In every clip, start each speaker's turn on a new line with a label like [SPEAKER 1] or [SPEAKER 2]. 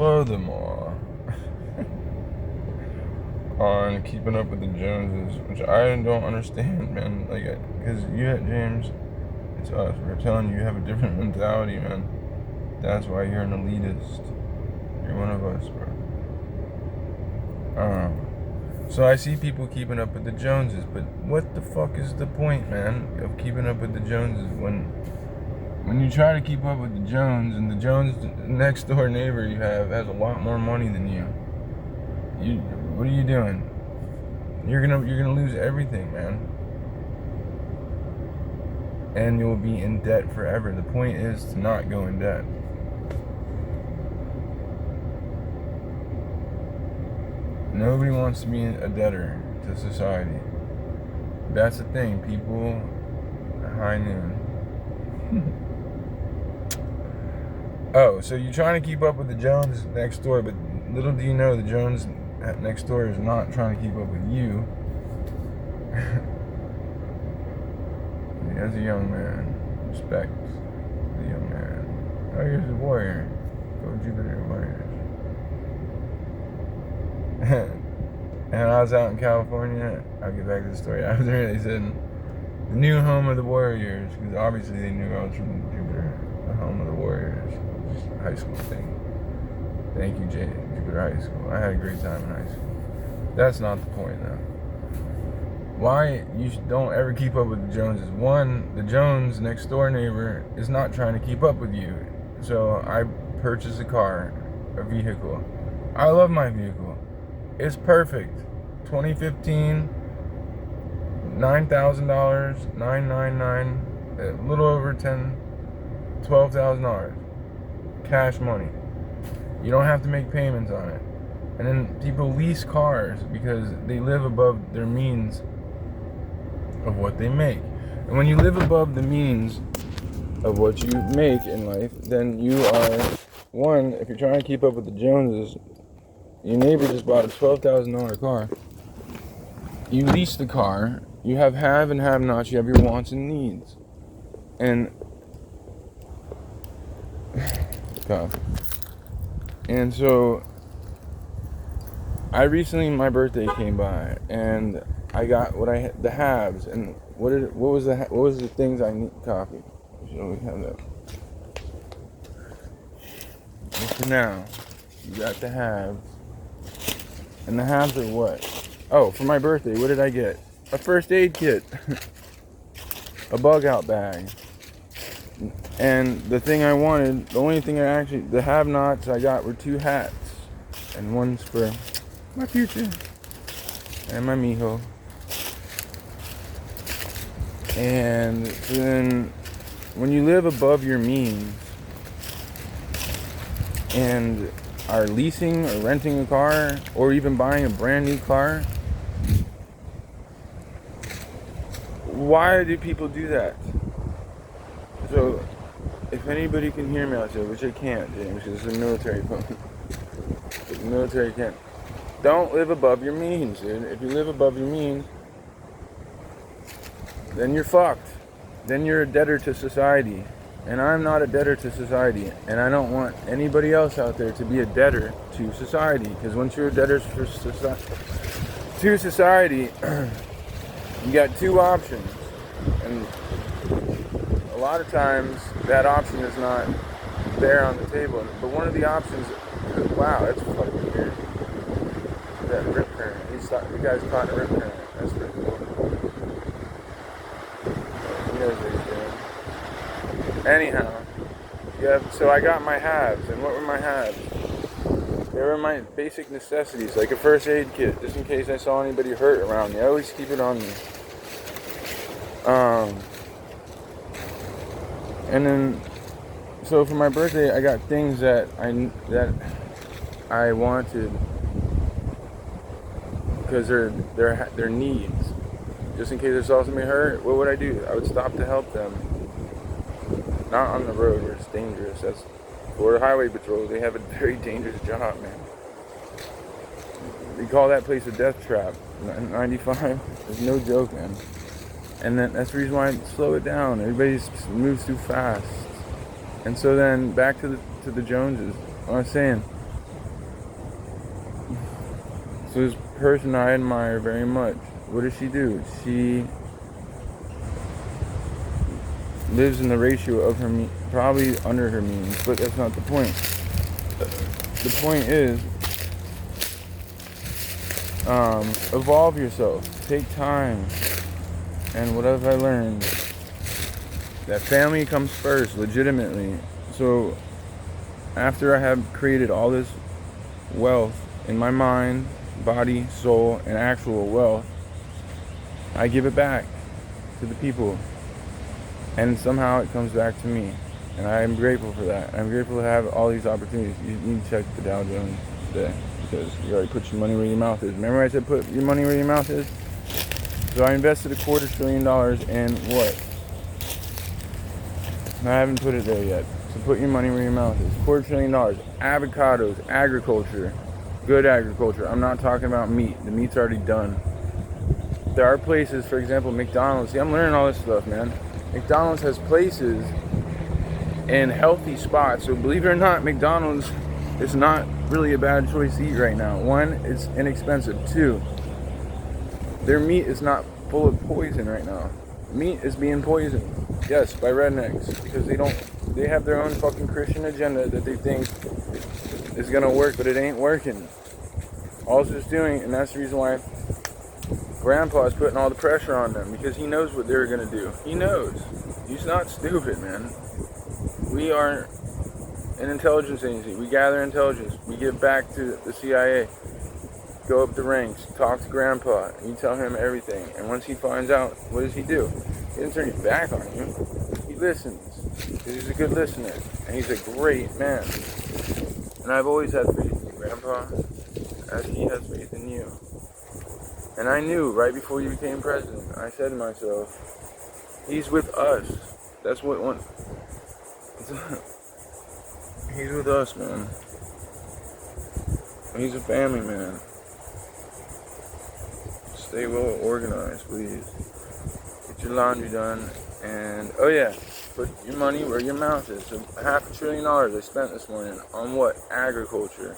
[SPEAKER 1] furthermore, on keeping up with the Joneses, which I don't understand, man. Like, because you had James, it's us. We're telling you, you have a different mentality, man. That's why you're an elitist. You're one of us, bro. So I see people keeping up with the Joneses, but what the fuck is the point, man, of keeping up with the Joneses when you try to keep up with the Jones, and the Jones next door neighbor you have has a lot more money than you? What are you doing? You're gonna lose everything, man. And you'll be in debt forever. The point is to not go in debt. Nobody wants to be a debtor to society. That's the thing, people. High noon. Oh, so you're trying to keep up with the Jones next door, but little do you know the Jones next door is not trying to keep up with you. As a young man, respect the young man. Oh, here's a warrior. Go Jupiter Warriors. And I was out in California. I'll get back to the story after. They said the new home of the Warriors, because obviously they knew I was from Jupiter, the home of the Warriors. High school thing. Thank you, Jupiter High School. I had a great time in high school. That's not the point, though. Why you don't ever keep up with the Joneses? One, the Jones next door neighbor is not trying to keep up with you. So I purchased a car, a vehicle. I love my vehicle. It's perfect. 2015, $9,000, $999, a little over $12,000. Cash money. You don't have to make payments on it. And then people lease cars because they live above their means of what they make. And when you live above the means of what you make in life, then you are, one, if you're trying to keep up with the Joneses, your neighbor just bought a $12,000 car. You lease the car, you have and have-nots, you have your wants and needs. And tough. And so my birthday came by, and I got the halves, and what was the things I need? Coffee. We should always have that. And for now, you got the halves, and the halves are what? Oh, for my birthday, what did I get? A first aid kit, a bug out bag, and the thing I wanted, the have-nots I got were 2 hats, and one's for my future and my mijo. And then when you live above your means and are leasing or renting a car or even buying a brand new car, why do people do that? So if anybody can hear me out there, which I can't, James, because it's a military phone. The military can't. Don't live above your means, dude. If you live above your means, then you're fucked. Then you're a debtor to society. And I'm not a debtor to society. And I don't want anybody else out there to be a debtor to society. Because once you're a debtor to society, you got 2 options. And a lot of times, that option is not there on the table. But one of the options, wow, that's fucking weird. That rip current. You guys caught a rip current. That's pretty cool. He knows what he's doing. Anyhow, so I got my halves. And what were my halves? They were my basic necessities, like a first aid kit, just in case I saw anybody hurt around me. I always keep it on me. And then, so for my birthday, I got things that I wanted because they're needs. Just in case I saw somebody hurt, what would I do? I would stop to help them. Not on the road where it's dangerous. That's for highway patrol. They have a very dangerous job, man. They call that place a death trap. 95 is no joke, man. And that's the reason why I slow it down. Everybody moves too fast. And so then back to the Joneses. What I was saying, So this person I admire very much, what does she do? She lives in the ratio of her probably under her means, but that's not the point. The point is, evolve yourself. Take time. And what have I learned? That family comes first, legitimately. So after I have created all this wealth in my mind, body, soul, and actual wealth, I give it back to the people. And somehow it comes back to me. And I am grateful for that. I'm grateful to have all these opportunities. You need to check the Dow Jones today, because you already put your money where your mouth is. Remember I said put your money where your mouth is? So I invested $250 billion in what? I haven't put it there yet. So put your money where your mouth is. $250 billion. Avocados, agriculture, good agriculture. I'm not talking about meat. The meat's already done. There are places, for example, McDonald's. See, I'm learning all this stuff, man. McDonald's has places in healthy spots. So believe it or not, McDonald's is not really a bad choice to eat right now. One, it's inexpensive. Two, their meat is not full of poison right now. Meat is being poisoned, yes, by rednecks, because they have their own fucking Christian agenda that they think is gonna work, but it ain't working. All it's doing, and that's the reason why Grandpa is putting all the pressure on them, because he knows what they're gonna do. He knows. He's not stupid, man. We are an intelligence agency. We gather intelligence. We give back to the CIA. Go up the ranks. Talk to Grandpa. You tell him everything. And once he finds out, what does he do? He doesn't turn his back on you. He listens. Because he's a good listener. And he's a great man. And I've always had faith in you, Grandpa, as he has faith in you. And I knew right before you became president, I said to myself, he's with us. That's what one. He's with us, man. He's a family man. Stay well organized, please. Get your laundry done. And, oh yeah, put your money where your mouth is. So $500 billion I spent this morning on what? Agriculture.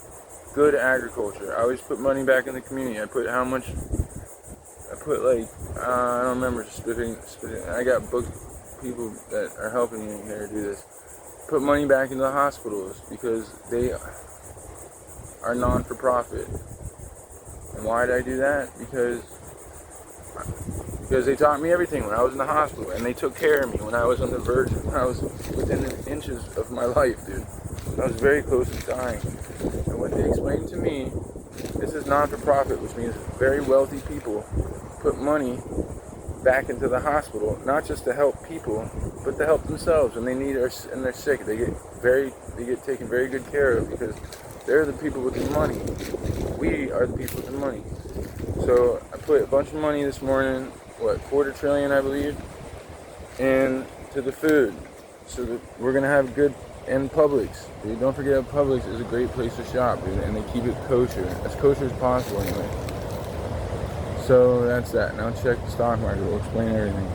[SPEAKER 1] Good agriculture. I always put money back in the community. I put how much? I put like, I don't remember, spitting. I got booked people that are helping me here do this. Put money back into the hospitals because they are non-for-profit. And why did I do that? Because they taught me everything when I was in the hospital, and they took care of me when I was on the verge, when I was within inches of my life, dude. I was very close to dying. And what they explained to me, this is non-for-profit, which means very wealthy people put money back into the hospital, not just to help people, but to help themselves when they need and they're sick. They get taken very good care of, because they're the people with the money. We are the people with the money. So I put a bunch of money this morning, $250 billion, I believe, into the food, so that we're gonna have good. And Publix, dude, don't forget Publix is a great place to shop, dude, and they keep it kosher, as kosher as possible anyway. So that's that. Now check the stock market. We'll explain everything.